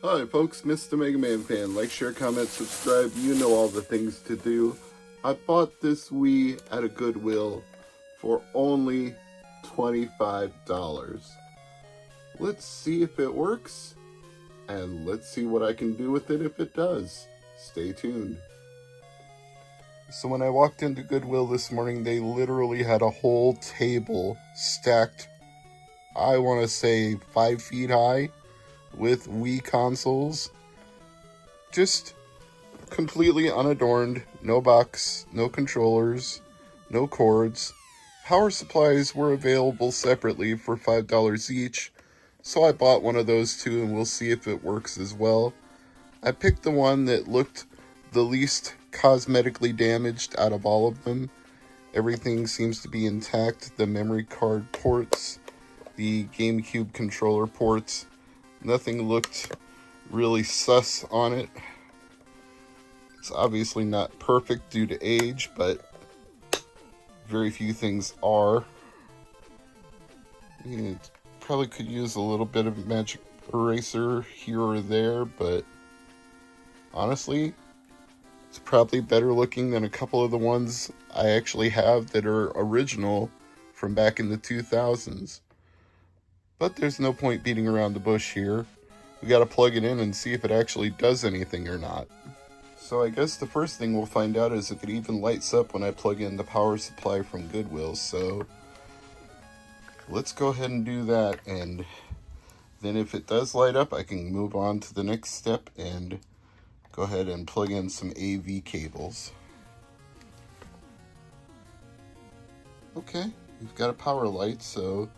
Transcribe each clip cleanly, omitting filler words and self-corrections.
Hi folks, Mr. MegaManFan. Like, share, comment, subscribe. You know all the things to do. I bought this Wii at a Goodwill for only $25. Let's see if it works, and let's see what I can do with it if it does. Stay tuned. So when I walked into Goodwill this morning, they literally had a whole table stacked, I want to say 5 feet high, with Wii consoles, just completely unadorned, no box, no controllers, no cords. Power supplies were available separately for $5 each, so I bought one of those too, and we'll see if it works as well. I picked the one that looked the least cosmetically damaged out of all of them. Everything seems to be intact. The memory card ports, the GameCube controller ports, nothing looked really sus on it. It's obviously not perfect due to age, but very few things are. It probably could use a little bit of magic eraser here or there, but honestly, it's probably better looking than a couple of the ones I actually have that are original from back in the 2000s. But there's no point beating around the bush here. We gotta plug it in and see if it actually does anything or not. So I guess the first thing we'll find out is if it even lights up when I plug in the power supply from Goodwill. So let's go ahead and do that, and then if it does light up, I can move on to the next step and go ahead and plug in some AV cables. Okay, we've got a power light, so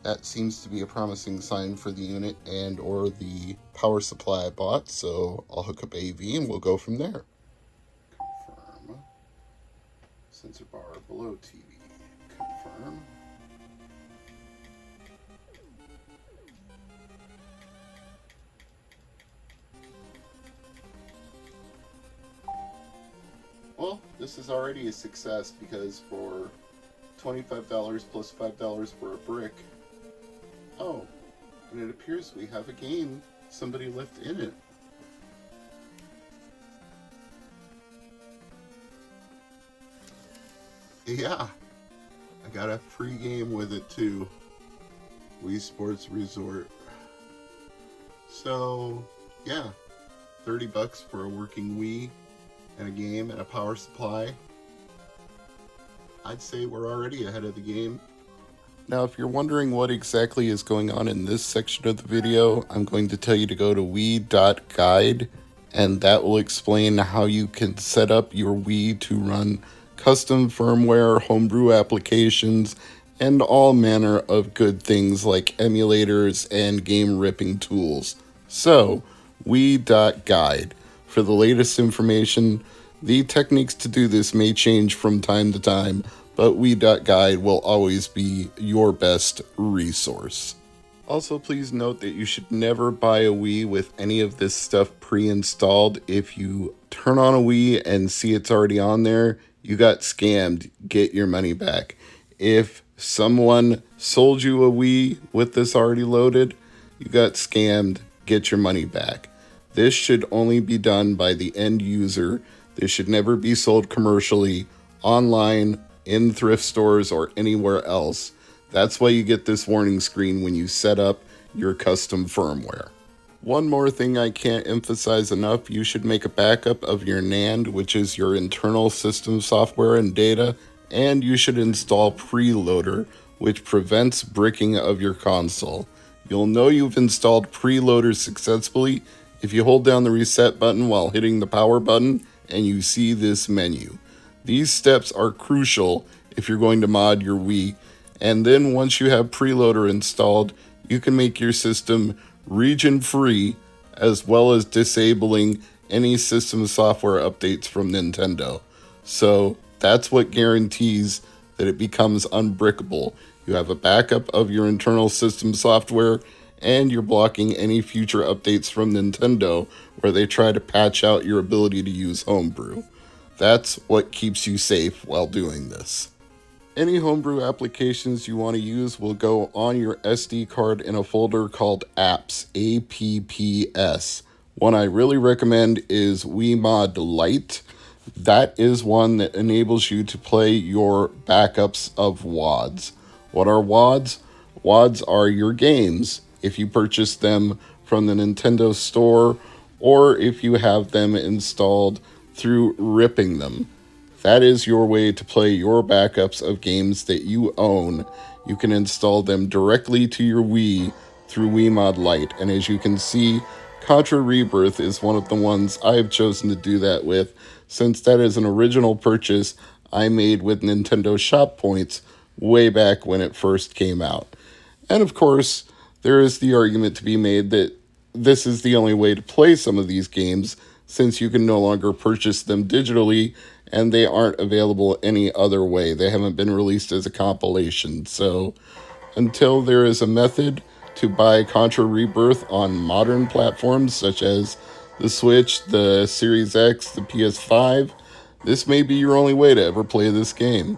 that seems to be a promising sign for the unit and or the power supply I bought, so I'll hook up AV and we'll go from there. Confirm. Sensor bar below TV. Confirm. Well, this is already a success because for $25 plus $5 for a brick. Oh, and it appears we have a game somebody left in it. Yeah, I got a free game with it too. Wii Sports Resort. So, yeah, $30 for a working Wii and a game and a power supply. I'd say we're already ahead of the game. Now, if you're wondering what exactly is going on in this section of the video, I'm going to tell you to go to Wii.guide, and that will explain how you can set up your Wii to run custom firmware, homebrew applications, and all manner of good things like emulators and game ripping tools. So, Wii.guide. For the latest information, the techniques to do this may change from time to time, but Wii.guide will always be your best resource. Also, please note that you should never buy a Wii with any of this stuff pre-installed. If you turn on a Wii and see it's already on there, you got scammed. Get your money back. If someone sold you a Wii with this already loaded, you got scammed. Get your money back. This should only be done by the end user. This should never be sold commercially, online, in thrift stores, or anywhere else. That's why you get this warning screen when you set up your custom firmware. One more thing I can't emphasize enough, you should make a backup of your NAND, which is your internal system software and data, and you should install Preloader, which prevents bricking of your console. You'll know you've installed Preloader successfully if you hold down the reset button while hitting the power button and you see this menu. These steps are crucial if you're going to mod your Wii, and then once you have Preloader installed, you can make your system region-free, as well as disabling any system software updates from Nintendo. So that's what guarantees that it becomes unbrickable. You have a backup of your internal system software, and you're blocking any future updates from Nintendo where they try to patch out your ability to use Homebrew. That's what keeps you safe while doing this. Any homebrew applications you want to use will go on your SD card in a folder called Apps, APPS. One I really recommend is WeMod Lite. That is one that enables you to play your backups of WADs. What are WADs? WADs are your games if you purchase them from the Nintendo store or if you have them installed through ripping them. That is your way to play your backups of games that you own. You can install them directly to your Wii through WeMod Lite. And as you can see, Contra Rebirth is one of the ones I have chosen to do that with, since that is an original purchase I made with Nintendo Shop Points way back when it first came out. And of course, there is the argument to be made that this is the only way to play some of these games, since you can no longer purchase them digitally and they aren't available any other way. They haven't been released as a compilation. So until there is a method to buy Contra Rebirth on modern platforms such as the Switch, the Series X, the PS5, this may be your only way to ever play this game.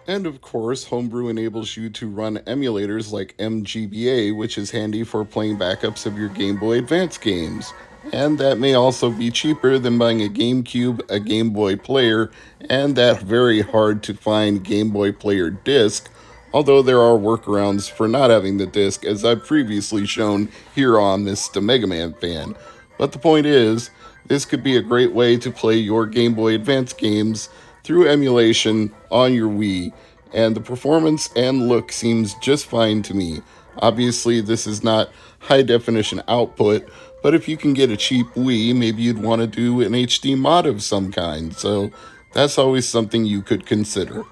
And of course, Homebrew enables you to run emulators like MGBA, which is handy for playing backups of your Game Boy Advance games. And that may also be cheaper than buying a GameCube, a Game Boy Player, and that very hard to find Game Boy Player disc, although there are workarounds for not having the disc, as I've previously shown here on this MegaManFan. But the point is, this could be a great way to play your Game Boy Advance games through emulation on your Wii, and the performance and look seems just fine to me. Obviously, this is not high definition output, but if you can get a cheap Wii, maybe you'd want to do an HD mod of some kind, so that's always something you could consider.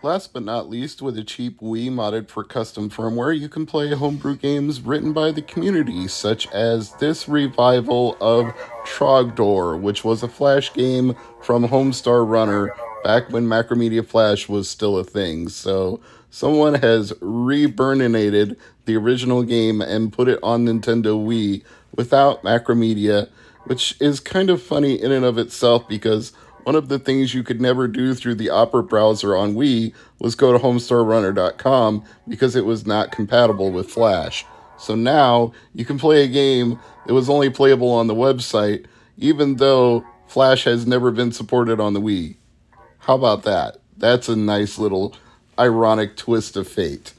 Last but not least, with a cheap Wii modded for custom firmware, you can play homebrew games written by the community, such as this revival of Trogdor, which was a Flash game from Homestar Runner back when Macromedia Flash was still a thing. So someone has reburninated the original game and put it on Nintendo Wii without Macromedia, which is kind of funny in and of itself because one of the things you could never do through the Opera browser on Wii was go to homestarrunner.com because it was not compatible with Flash. So now you can play a game that was only playable on the website, even though Flash has never been supported on the Wii. How about that? That's a nice little ironic twist of fate.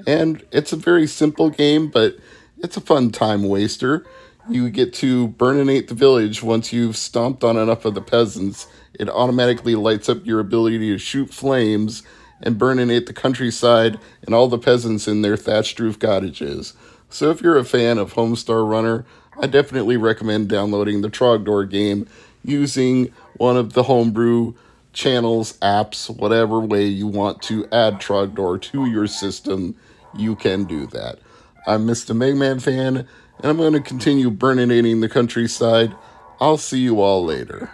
And it's a very simple game, but it's a fun time waster. You get to burninate the village once you've stomped on enough of the peasants. It automatically lights up your ability to shoot flames and burninate the countryside and all the peasants in their thatched roof cottages. So if you're a fan of Homestar Runner, I definitely recommend downloading the Trogdor game using one of the homebrew channels, apps, whatever way you want to add Trogdor to your system, you can do that. I'm Mr. MegaManFan, and I'm going to continue burninating the countryside. I'll see you all later.